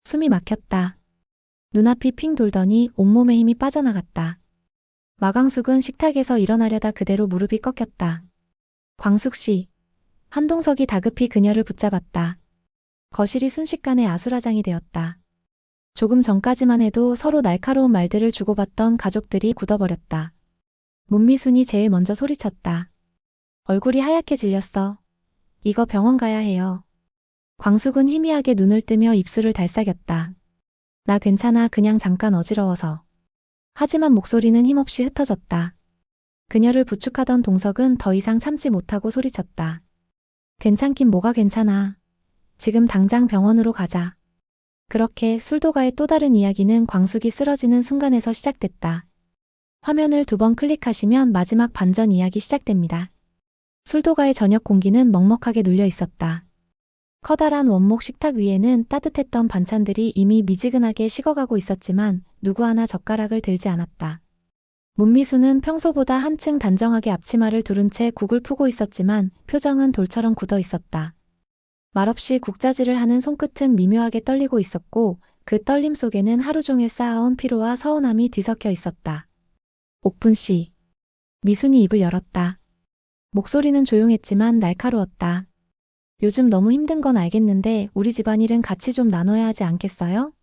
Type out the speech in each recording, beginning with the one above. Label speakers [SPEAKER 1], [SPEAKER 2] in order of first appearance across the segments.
[SPEAKER 1] 숨이 막혔다. 눈앞이 핑 돌더니 온몸에 힘이 빠져나갔다. 마광숙은 식탁에서 일어나려다 그대로 무릎이 꺾였다. 광숙씨. 한동석이 다급히 그녀를 붙잡았다. 거실이 순식간에 아수라장이 되었다. 조금 전까지만 해도 서로 날카로운 말들을 주고받던 가족들이 굳어버렸다. 문미순이 제일 먼저 소리쳤다. 얼굴이 하얗게 질렸어. 이거 병원 가야 해요. 광숙은 희미하게 눈을 뜨며 입술을 달싹였다. 나 괜찮아, 그냥 잠깐 어지러워서. 하지만 목소리는 힘없이 흩어졌다. 그녀를 부축하던 동석은 더 이상 참지 못하고 소리쳤다. 괜찮긴 뭐가 괜찮아. 지금 당장 병원으로 가자. 그렇게 술도가의 또 다른 이야기는 광숙이 쓰러지는 순간에서 시작됐다. 화면을 2번 클릭하시면 마지막 반전 이야기 시작됩니다. 술도가의 저녁 공기는 먹먹하게 눌려 있었다. 커다란 원목 식탁 위에는 따뜻했던 반찬들이 이미 미지근하게 식어가고 있었지만 누구 하나 젓가락을 들지 않았다. 문미수는 평소보다 한층 단정하게 앞치마를 두른 채 국을 푸고 있었지만 표정은 돌처럼 굳어 있었다. 말없이 국자질을 하는 손끝은 미묘하게 떨리고 있었고 그 떨림 속에는 하루 종일 쌓아온 피로와 서운함이 뒤섞여 있었다. 옥분 씨. 미순이 입을 열었다. 목소리는 조용했지만 날카로웠다. 요즘 너무 힘든 건 알겠는데 우리 집안일은 같이 좀 나눠야 하지 않겠어요?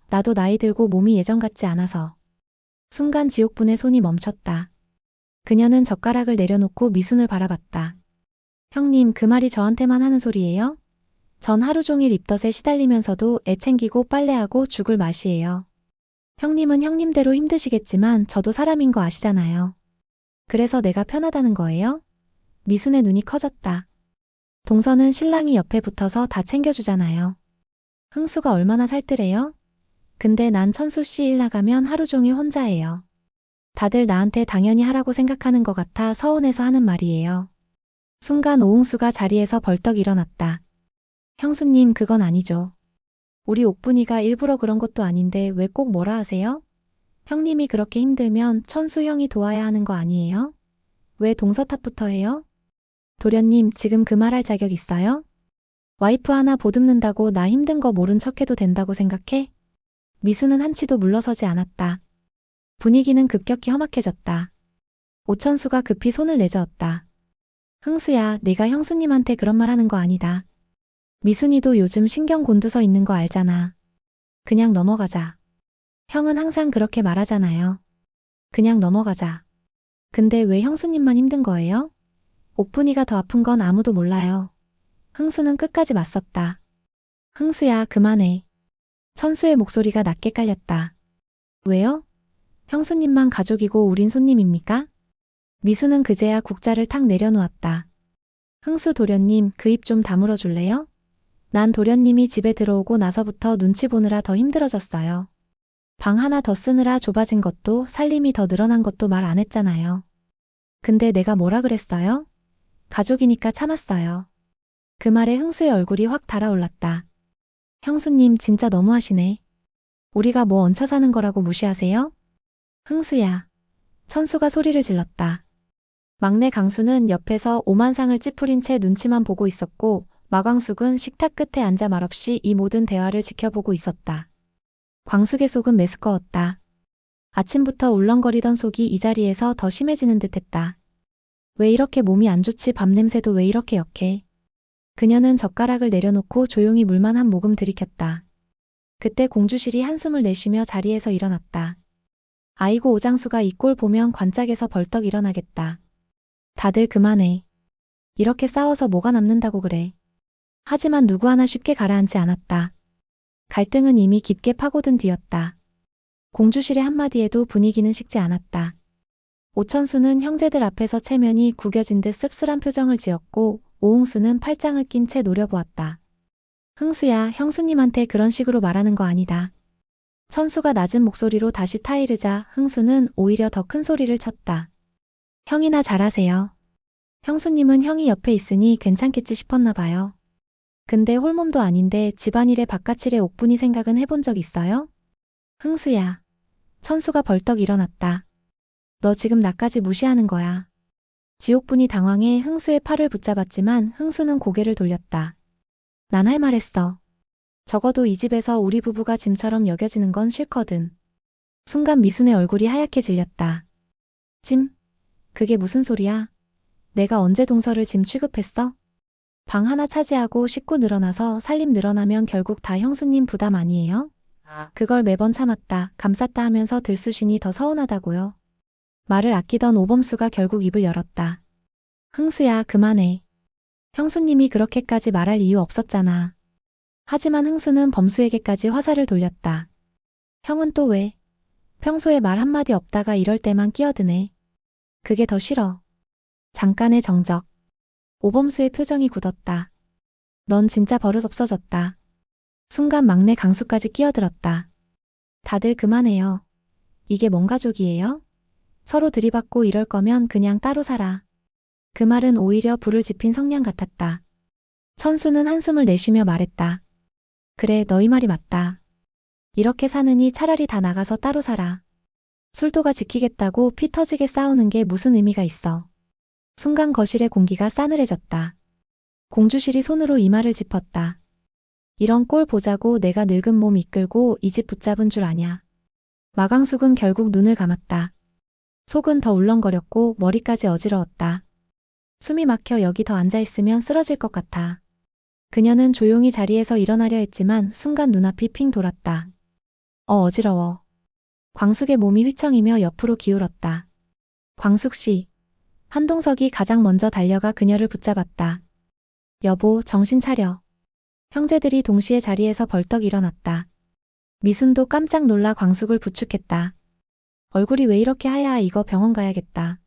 [SPEAKER 1] 나도 나이 들고 몸이 예전 같지 않아서. 순간 지옥분의 손이 멈췄다. 그녀는 젓가락을 내려놓고 미순을 바라봤다. 형님, 그 말이 저한테만 하는 소리예요? 전 하루 종일 입덧에 시달리면서도 애 챙기고 빨래하고 죽을 맛이에요. 형님은 형님대로 힘드시겠지만 저도 사람인 거 아시잖아요. 그래서 내가 편하다는 거예요? 미순의 눈이 커졌다. 동서는 신랑이 옆에 붙어서 다 챙겨주잖아요. 흥수가 얼마나 살뜰해요? 근데 난 천수 씨 일 나가면 하루 종일 혼자예요. 다들 나한테 당연히 하라고 생각하는 것 같아 서운해서 하는 말이에요. 순간 오흥수가 자리에서 벌떡 일어났다. 형수님, 그건 아니죠. 우리 옥분이가 일부러 그런 것도 아닌데 왜 꼭 뭐라 하세요? 형님이 그렇게 힘들면 천수 형이 도와야 하는 거 아니에요? 왜 동서 탓부터 해요? 도련님, 지금 그 말할 자격 있어요? 와이프 하나 보듬는다고 나 힘든 거 모른 척해도 된다고 생각해? 미수는 한치도 물러서지 않았다. 분위기는 급격히 험악해졌다. 오천수가 급히 손을 내저었다. 흥수야, 네가 형수님한테 그런 말 하는 거 아니다. 미순이도 요즘 신경 곤두서 있는 거 알잖아. 그냥 넘어가자. 형은 항상 그렇게 말하잖아요. 그냥 넘어가자. 근데 왜 형수님만 힘든 거예요? 옥분이가 더 아픈 건 아무도 몰라요. 흥수는 끝까지 맞섰다. 흥수야, 그만해. 천수의 목소리가 낮게 깔렸다. 왜요? 형수님만 가족이고 우린 손님입니까? 미수는 그제야 국자를 탁 내려놓았다. 흥수 도련님, 그 입 좀 다물어 줄래요? 난 도련님이 집에 들어오고 나서부터 눈치 보느라 더 힘들어졌어요. 방 하나 더 쓰느라 좁아진 것도 살림이 더 늘어난 것도 말 안 했잖아요. 근데 내가 뭐라 그랬어요? 가족이니까 참았어요. 그 말에 흥수의 얼굴이 확 달아올랐다. 형수님 진짜 너무하시네. 우리가 뭐 얹혀 사는 거라고 무시하세요? 흥수야. 천수가 소리를 질렀다. 막내 강수는 옆에서 오만상을 찌푸린 채 눈치만 보고 있었고 마광숙은 식탁 끝에 앉아 말없이 이 모든 대화를 지켜보고 있었다. 광숙의 속은 메스꺼웠다. 아침부터 울렁거리던 속이 이 자리에서 더 심해지는 듯했다. 왜 이렇게 몸이 안 좋지? 밥 냄새도 왜 이렇게 역해? 그녀는 젓가락을 내려놓고 조용히 물만 한 모금 들이켰다. 그때 공주실이 한숨을 내쉬며 자리에서 일어났다. 아이고, 오장수가 이 꼴 보면 관짝에서 벌떡 일어나겠다. 다들 그만해. 이렇게 싸워서 뭐가 남는다고 그래. 하지만 누구 하나 쉽게 가라앉지 않았다. 갈등은 이미 깊게 파고든 뒤였다. 공주실의 한마디에도 분위기는 식지 않았다. 오천수는 형제들 앞에서 체면이 구겨진 듯 씁쓸한 표정을 지었고 오흥수는 팔짱을 낀 채 노려보았다. 흥수야, 형수님한테 그런 식으로 말하는 거 아니다. 천수가 낮은 목소리로 다시 타이르자 흥수는 오히려 더 큰 소리를 쳤다. 형이나 잘하세요. 형수님은 형이 옆에 있으니 괜찮겠지 싶었나 봐요. 근데 홀몸도 아닌데 집안일에 바깥일에 옥분이 생각은 해본 적 있어요? 흥수야. 천수가 벌떡 일어났다. 너 지금 나까지 무시하는 거야. 지옥분이 당황해 흥수의 팔을 붙잡았지만 흥수는 고개를 돌렸다. 난 할 말 했어. 적어도 이 집에서 우리 부부가 짐처럼 여겨지는 건 싫거든. 순간 미순의 얼굴이 하얗게 질렸다. 짐? 그게 무슨 소리야? 내가 언제 동서를 짐 취급했어? 방 하나 차지하고 식구 늘어나서 살림 늘어나면 결국 다 형수님 부담 아니에요? 그걸 매번 참았다, 감쌌다 하면서 들쑤시니 더 서운하다고요. 말을 아끼던 오범수가 결국 입을 열었다. 흥수야, 그만해. 형수님이 그렇게까지 말할 이유 없었잖아. 하지만 흥수는 범수에게까지 화살을 돌렸다. 형은 또 왜? 평소에 말 한마디 없다가 이럴 때만 끼어드네. 그게 더 싫어. 잠깐의 정적. 오범수의 표정이 굳었다. 넌 진짜 버릇 없어졌다. 순간 막내 강수까지 끼어들었다. 다들 그만해요. 이게 뭔 가족이에요? 서로 들이받고 이럴 거면 그냥 따로 살아. 그 말은 오히려 불을 지핀 성냥 같았다. 천수는 한숨을 내쉬며 말했다. 그래, 너희 말이 맞다. 이렇게 사느니 차라리 다 나가서 따로 살아. 술도가 지키겠다고 피 터지게 싸우는 게 무슨 의미가 있어. 순간 거실의 공기가 싸늘해졌다. 공주실이 손으로 이마를 짚었다. 이런 꼴 보자고 내가 늙은 몸 이끌고 이 집 붙잡은 줄 아냐. 마광숙은 결국 눈을 감았다. 속은 더 울렁거렸고 머리까지 어지러웠다. 숨이 막혀 여기 더 앉아있으면 쓰러질 것 같아. 그녀는 조용히 자리에서 일어나려 했지만 순간 눈앞이 핑 돌았다. 어지러워. 광숙의 몸이 휘청이며 옆으로 기울었다. 광숙씨. 한동석이 가장 먼저 달려가 그녀를 붙잡았다. 여보, 정신 차려. 형제들이 동시에 자리에서 벌떡 일어났다. 미순도 깜짝 놀라 광숙을 부축했다. 얼굴이 왜 이렇게 하얘? 이거 병원 가야겠다.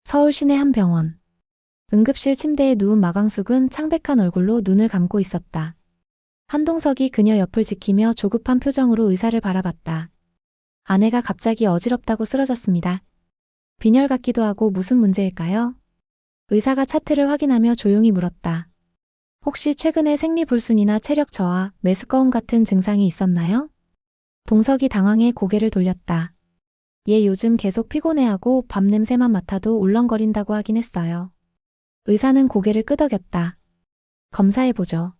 [SPEAKER 1] 서울 시내 한 병원. 응급실 침대에 누운 마광숙은 창백한 얼굴로 눈을 감고 있었다. 한동석이 그녀 옆을 지키며 조급한 표정으로 의사를 바라봤다. 아내가 갑자기 어지럽다고 쓰러졌습니다. 빈혈 같기도 하고 무슨 문제일까요? 의사가 차트를 확인하며 조용히 물었다. 혹시 최근에 생리불순이나 체력 저하, 메스꺼움 같은 증상이 있었나요? 동석이 당황해 고개를 돌렸다. 얘 요즘 계속 피곤해하고 밥 냄새만 맡아도 울렁거린다고 하긴 했어요. 의사는 고개를 끄덕였다. 검사해보죠.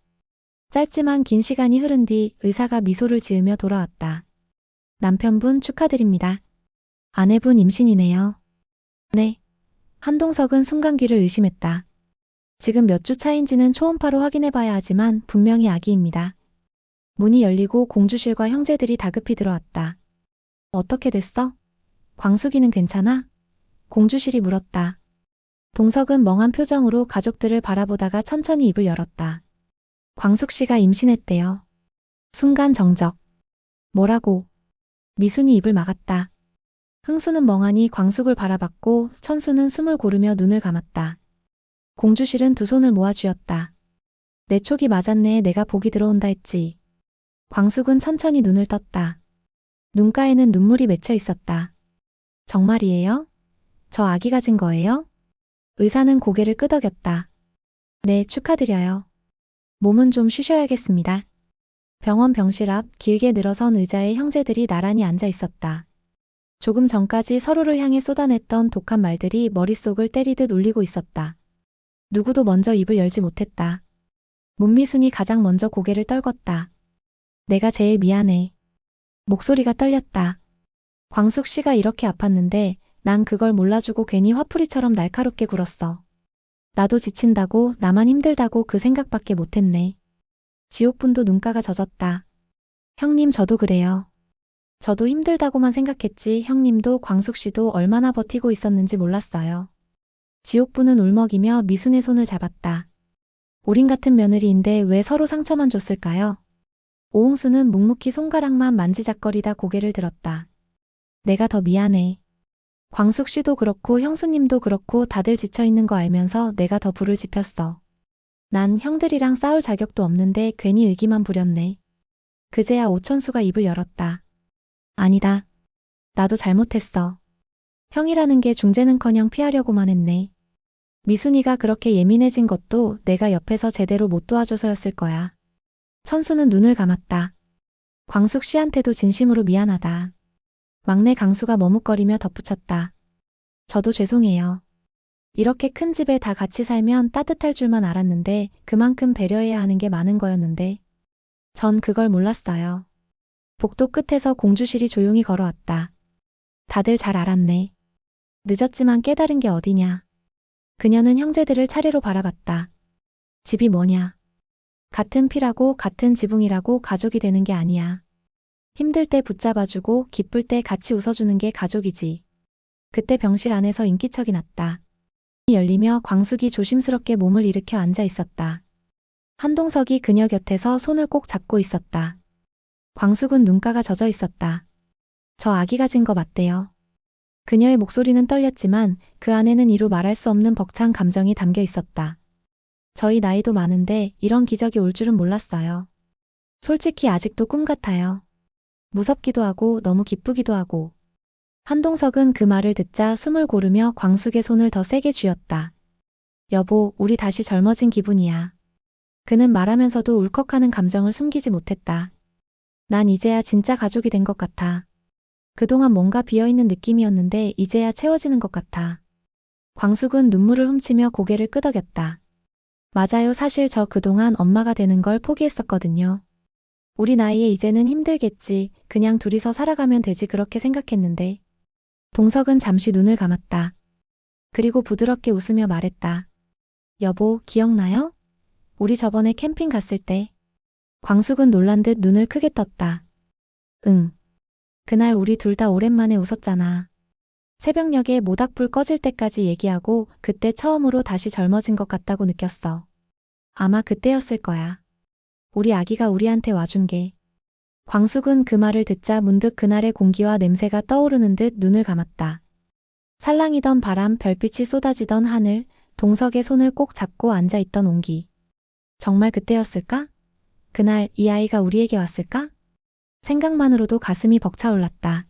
[SPEAKER 1] 짧지만 긴 시간이 흐른 뒤 의사가 미소를 지으며 돌아왔다. 남편분 축하드립니다. 아내분 임신이네요. 네. 한동석은 순간 귀를 의심했다. 지금 몇 주 차인지는 초음파로 확인해봐야 하지만 분명히 아기입니다. 문이 열리고 공주실과 형제들이 다급히 들어왔다. 어떻게 됐어? 광숙이는 괜찮아? 공주실이 물었다. 동석은 멍한 표정으로 가족들을 바라보다가 천천히 입을 열었다. 광숙 씨가 임신했대요. 순간 정적. 뭐라고? 미순이 입을 막았다. 흥수는 멍하니 광숙을 바라봤고 천수는 숨을 고르며 눈을 감았다. 공주실은 두 손을 모아 쥐었다. 내 촉이 맞았네. 내가 복이 들어온다 했지. 광숙은 천천히 눈을 떴다. 눈가에는 눈물이 맺혀 있었다. 정말이에요? 저 아기 가진 거예요? 의사는 고개를 끄덕였다. 네, 축하드려요. 몸은 좀 쉬셔야겠습니다. 병원 병실 앞 길게 늘어선 의자에 형제들이 나란히 앉아 있었다. 조금 전까지 서로를 향해 쏟아냈던 독한 말들이 머릿속을 때리듯 울리고 있었다. 누구도 먼저 입을 열지 못했다. 문미순이 가장 먼저 고개를 떨궜다. 내가 제일 미안해. 목소리가 떨렸다. 광숙 씨가 이렇게 아팠는데 난 그걸 몰라주고 괜히 화풀이처럼 날카롭게 굴었어. 나도 지친다고, 나만 힘들다고 그 생각밖에 못했네. 지옥분도 눈가가 젖었다. 형님, 저도 그래요. 저도 힘들다고만 생각했지 형님도 광숙 씨도 얼마나 버티고 있었는지 몰랐어요. 지옥분은 울먹이며 미순의 손을 잡았다. 우린 같은 며느리인데 왜 서로 상처만 줬을까요? 오홍수는 묵묵히 손가락만 만지작거리다 고개를 들었다. 내가 더 미안해. 광숙 씨도 그렇고 형수님도 그렇고 다들 지쳐있는 거 알면서 내가 더 불을 지폈어. 난 형들이랑 싸울 자격도 없는데 괜히 의기만 부렸네. 그제야 오천수가 입을 열었다. 아니다. 나도 잘못했어. 형이라는 게 중재는커녕 피하려고만 했네. 미순이가 그렇게 예민해진 것도 내가 옆에서 제대로 못 도와줘서였을 거야. 천수는 눈을 감았다. 광숙 씨한테도 진심으로 미안하다. 막내 강수가 머뭇거리며 덧붙였다. 저도 죄송해요. 이렇게 큰 집에 다 같이 살면 따뜻할 줄만 알았는데 그만큼 배려해야 하는 게 많은 거였는데. 전 그걸 몰랐어요. 복도 끝에서 공주실이 조용히 걸어왔다. 다들 잘 알았네. 늦었지만 깨달은 게 어디냐. 그녀는 형제들을 차례로 바라봤다. 집이 뭐냐. 같은 피라고 같은 지붕이라고 가족이 되는 게 아니야. 힘들 때 붙잡아주고 기쁠 때 같이 웃어주는 게 가족이지. 그때 병실 안에서 인기척이 났다. 문이 열리며 광숙이 조심스럽게 몸을 일으켜 앉아 있었다. 한동석이 그녀 곁에서 손을 꼭 잡고 있었다. 광숙은 눈가가 젖어 있었다. 저 아기 가진 거 맞대요. 그녀의 목소리는 떨렸지만 그 안에는 이루 말할 수 없는 벅찬 감정이 담겨 있었다. 저희 나이도 많은데 이런 기적이 올 줄은 몰랐어요. 솔직히 아직도 꿈 같아요. 무섭기도 하고 너무 기쁘기도 하고. 한동석은 그 말을 듣자 숨을 고르며 광숙의 손을 더 세게 쥐었다. 여보, 우리 다시 젊어진 기분이야. 그는 말하면서도 울컥하는 감정을 숨기지 못했다. 난 이제야 진짜 가족이 된 것 같아. 그동안 뭔가 비어있는 느낌이었는데 이제야 채워지는 것 같아. 광숙은 눈물을 훔치며 고개를 끄덕였다. 맞아요. 사실 저 그동안 엄마가 되는 걸 포기했었거든요. 우리 나이에 이제는 힘들겠지. 그냥 둘이서 살아가면 되지 그렇게 생각했는데. 동석은 잠시 눈을 감았다. 그리고 부드럽게 웃으며 말했다. 여보, 기억나요? 우리 저번에 캠핑 갔을 때. 광숙은 놀란 듯 눈을 크게 떴다. 응. 그날 우리 둘 다 오랜만에 웃었잖아. 새벽녘에 모닥불 꺼질 때까지 얘기하고 그때 처음으로 다시 젊어진 것 같다고 느꼈어. 아마 그때였을 거야. 우리 아기가 우리한테 와준 게. 광숙은 그 말을 듣자 문득 그날의 공기와 냄새가 떠오르는 듯 눈을 감았다. 살랑이던 바람, 별빛이 쏟아지던 하늘, 동석의 손을 꼭 잡고 앉아있던 온기. 정말 그때였을까? 그날 이 아이가 우리에게 왔을까? 생각만으로도 가슴이 벅차올랐다.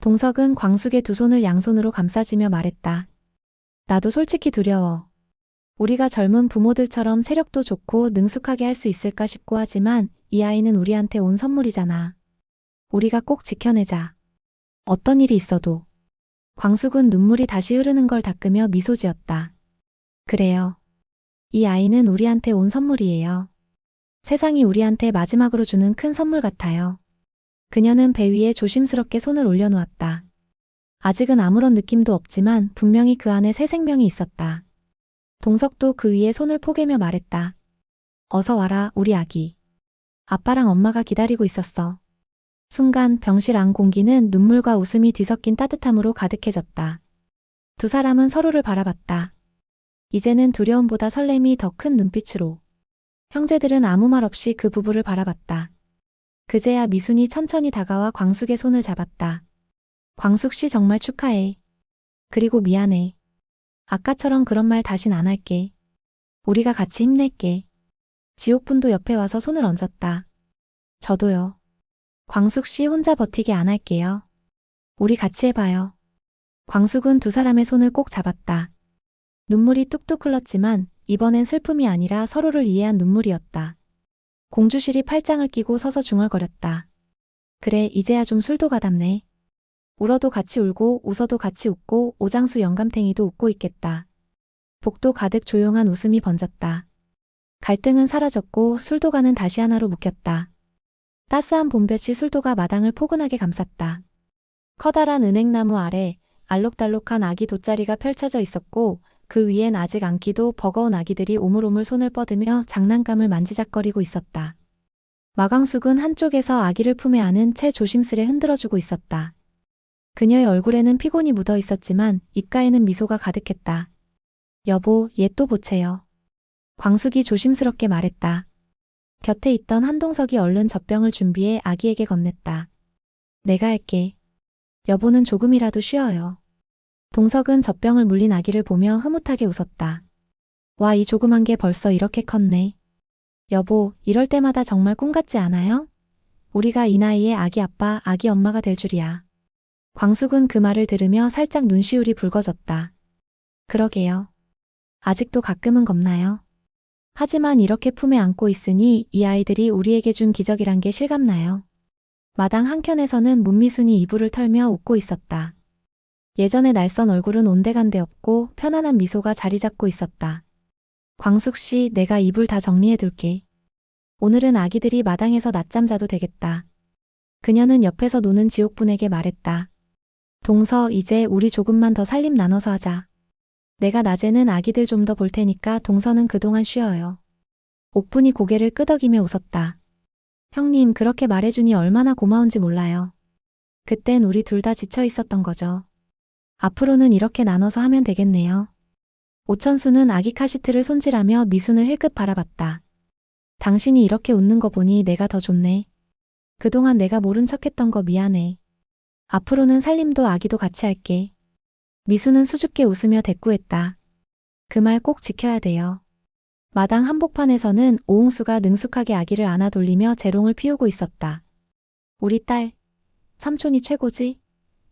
[SPEAKER 1] 동석은 광숙의 두 손을 양손으로 감싸주며 말했다. 나도 솔직히 두려워. 우리가 젊은 부모들처럼 체력도 좋고 능숙하게 할 수 있을까 싶고 하지만 이 아이는 우리한테 온 선물이잖아. 우리가 꼭 지켜내자. 어떤 일이 있어도. 광숙은 눈물이 다시 흐르는 걸 닦으며 미소 지었다. 그래요. 이 아이는 우리한테 온 선물이에요. 세상이 우리한테 마지막으로 주는 큰 선물 같아요. 그녀는 배 위에 조심스럽게 손을 올려놓았다. 아직은 아무런 느낌도 없지만 분명히 그 안에 새 생명이 있었다. 동석도 그 위에 손을 포개며 말했다. 어서 와라, 우리 아기. 아빠랑 엄마가 기다리고 있었어. 순간 병실 안 공기는 눈물과 웃음이 뒤섞인 따뜻함으로 가득해졌다. 두 사람은 서로를 바라봤다. 이제는 두려움보다 설렘이 더 큰 눈빛으로. 형제들은 아무 말 없이 그 부부를 바라봤다. 그제야 미순이 천천히 다가와 광숙의 손을 잡았다. 광숙 씨 정말 축하해. 그리고 미안해. 아까처럼 그런 말 다신 안 할게. 우리가 같이 힘낼게. 지옥분도 옆에 와서 손을 얹었다. 저도요. 광숙 씨 혼자 버티게 안 할게요. 우리 같이 해봐요. 광숙은 두 사람의 손을 꼭 잡았다. 눈물이 뚝뚝 흘렀지만 이번엔 슬픔이 아니라 서로를 이해한 눈물이었다. 공주실이 팔짱을 끼고 서서 중얼거렸다. 그래, 이제야 좀 술도 가답네. 울어도 같이 울고 웃어도 같이 웃고 오장수 영감탱이도 웃고 있겠다. 복도 가득 조용한 웃음이 번졌다. 갈등은 사라졌고 술도가는 다시 하나로 묶였다. 따스한 봄볕이 술도가 마당을 포근하게 감쌌다. 커다란 은행나무 아래 알록달록한 아기 돗자리가 펼쳐져 있었고 그 위엔 아직 안기도 버거운 아기들이 오물오물 손을 뻗으며 장난감을 만지작거리고 있었다. 마광숙은 한쪽에서 아기를 품에 안은 채 조심스레 흔들어주고 있었다. 그녀의 얼굴에는 피곤이 묻어 있었지만 입가에는 미소가 가득했다. 여보, 얘 또 보채요. 광숙이 조심스럽게 말했다. 곁에 있던 한동석이 얼른 젖병을 준비해 아기에게 건넸다. 내가 할게. 여보는 조금이라도 쉬어요. 동석은 젖병을 물린 아기를 보며 흐뭇하게 웃었다. 와, 이 조그만 게 벌써 이렇게 컸네. 여보, 이럴 때마다 정말 꿈 같지 않아요? 우리가 이 나이에 아기 아빠, 아기 엄마가 될 줄이야. 광숙은 그 말을 들으며 살짝 눈시울이 붉어졌다. 그러게요. 아직도 가끔은 겁나요. 하지만 이렇게 품에 안고 있으니 이 아이들이 우리에게 준 기적이란 게 실감나요. 마당 한켠에서는 문미순이 이불을 털며 웃고 있었다. 예전의 날선 얼굴은 온데간데 없고 편안한 미소가 자리 잡고 있었다. 광숙 씨, 내가 이불 다 정리해 둘게. 오늘은 아기들이 마당에서 낮잠 자도 되겠다. 그녀는 옆에서 노는 지옥분에게 말했다. 동서, 이제 우리 조금만 더 살림 나눠서 하자. 내가 낮에는 아기들 좀 더 볼 테니까 동서는 그동안 쉬어요. 옥분이 고개를 끄덕이며 웃었다. 형님, 그렇게 말해주니 얼마나 고마운지 몰라요. 그땐 우리 둘 다 지쳐 있었던 거죠. 앞으로는 이렇게 나눠서 하면 되겠네요. 오천수는 아기 카시트를 손질하며 미순을 힐끗 바라봤다. 당신이 이렇게 웃는 거 보니 내가 더 좋네. 그동안 내가 모른 척했던 거 미안해. 앞으로는 살림도 아기도 같이 할게. 미수는 수줍게 웃으며 대꾸했다. 그 말 꼭 지켜야 돼요. 마당 한복판에서는 오홍수가 능숙하게 아기를 안아 돌리며 재롱을 피우고 있었다. 우리 딸, 삼촌이 최고지?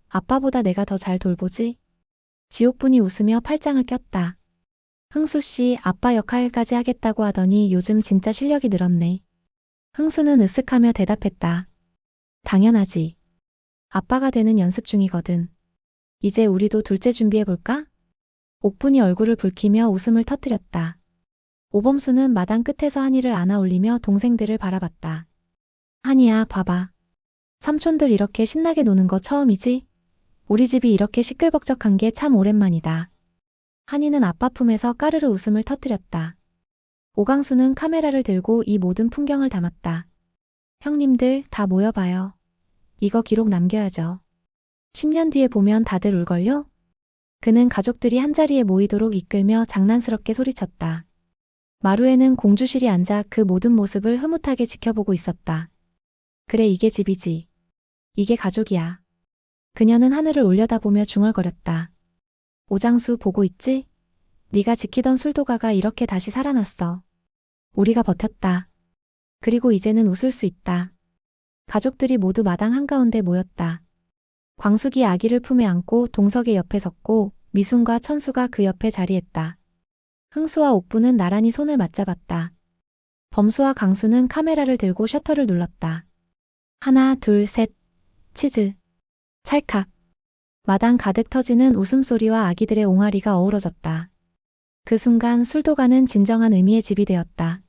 [SPEAKER 1] 아빠보다 내가 더 잘 돌보지? 지옥분이 웃으며 팔짱을 꼈다. 흥수씨, 아빠 역할까지 하겠다고 하더니 요즘 진짜 실력이 늘었네. 흥수는 으쓱하며 대답했다. 당연하지. 아빠가 되는 연습 중이거든. 이제 우리도 둘째 준비해볼까? 옥분이 얼굴을 붉히며 웃음을 터뜨렸다. 오범수는 마당 끝에서 한이를 안아 올리며 동생들을 바라봤다. 한이야, 봐봐. 삼촌들 이렇게 신나게 노는 거 처음이지? 우리 집이 이렇게 시끌벅적한 게 참 오랜만이다. 한이는 아빠 품에서 까르르 웃음을 터뜨렸다. 오강수는 카메라를 들고 이 모든 풍경을 담았다. 형님들 다 모여봐요. 이거 기록 남겨야죠. 10년 뒤에 보면 다들 울걸요? 그는 가족들이 한자리에 모이도록 이끌며 장난스럽게 소리쳤다. 마루에는 공주실이 앉아 그 모든 모습을 흐뭇하게 지켜보고 있었다. 그래, 이게 집이지. 이게 가족이야. 그녀는 하늘을 올려다보며 중얼거렸다. 오장수 보고 있지? 네가 지키던 술도가가 이렇게 다시 살아났어. 우리가 버텼다. 그리고 이제는 웃을 수 있다. 가족들이 모두 마당 한가운데 모였다. 광숙이 아기를 품에 안고 동석의 옆에 섰고 미순과 천수가 그 옆에 자리했다. 흥수와 옥부는 나란히 손을 맞잡았다. 범수와 강수는 카메라를 들고 셔터를 눌렀다. 하나, 둘, 셋. 치즈. 찰칵. 마당 가득 터지는 웃음소리와 아기들의 옹알이가 어우러졌다. 그 순간 술도가는 진정한 의미의 집이 되었다.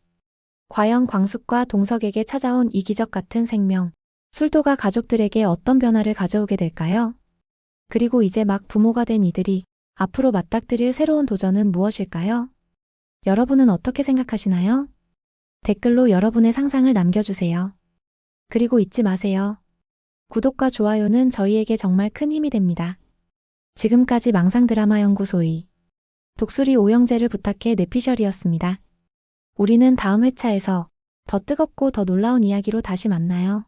[SPEAKER 1] 과연 광숙과 동석에게 찾아온 이 기적 같은 생명, 술도가 가족들에게 어떤 변화를 가져오게 될까요? 그리고 이제 막 부모가 된 이들이 앞으로 맞닥뜨릴 새로운 도전은 무엇일까요? 여러분은 어떻게 생각하시나요? 댓글로 여러분의 상상을 남겨주세요. 그리고 잊지 마세요. 구독과 좋아요는 저희에게 정말 큰 힘이 됩니다. 지금까지 망상드라마 연구소의 독수리 오영재를 부탁해 뇌피셜이었습니다. 우리는 다음 회차에서 더 뜨겁고 더 놀라운 이야기로 다시 만나요.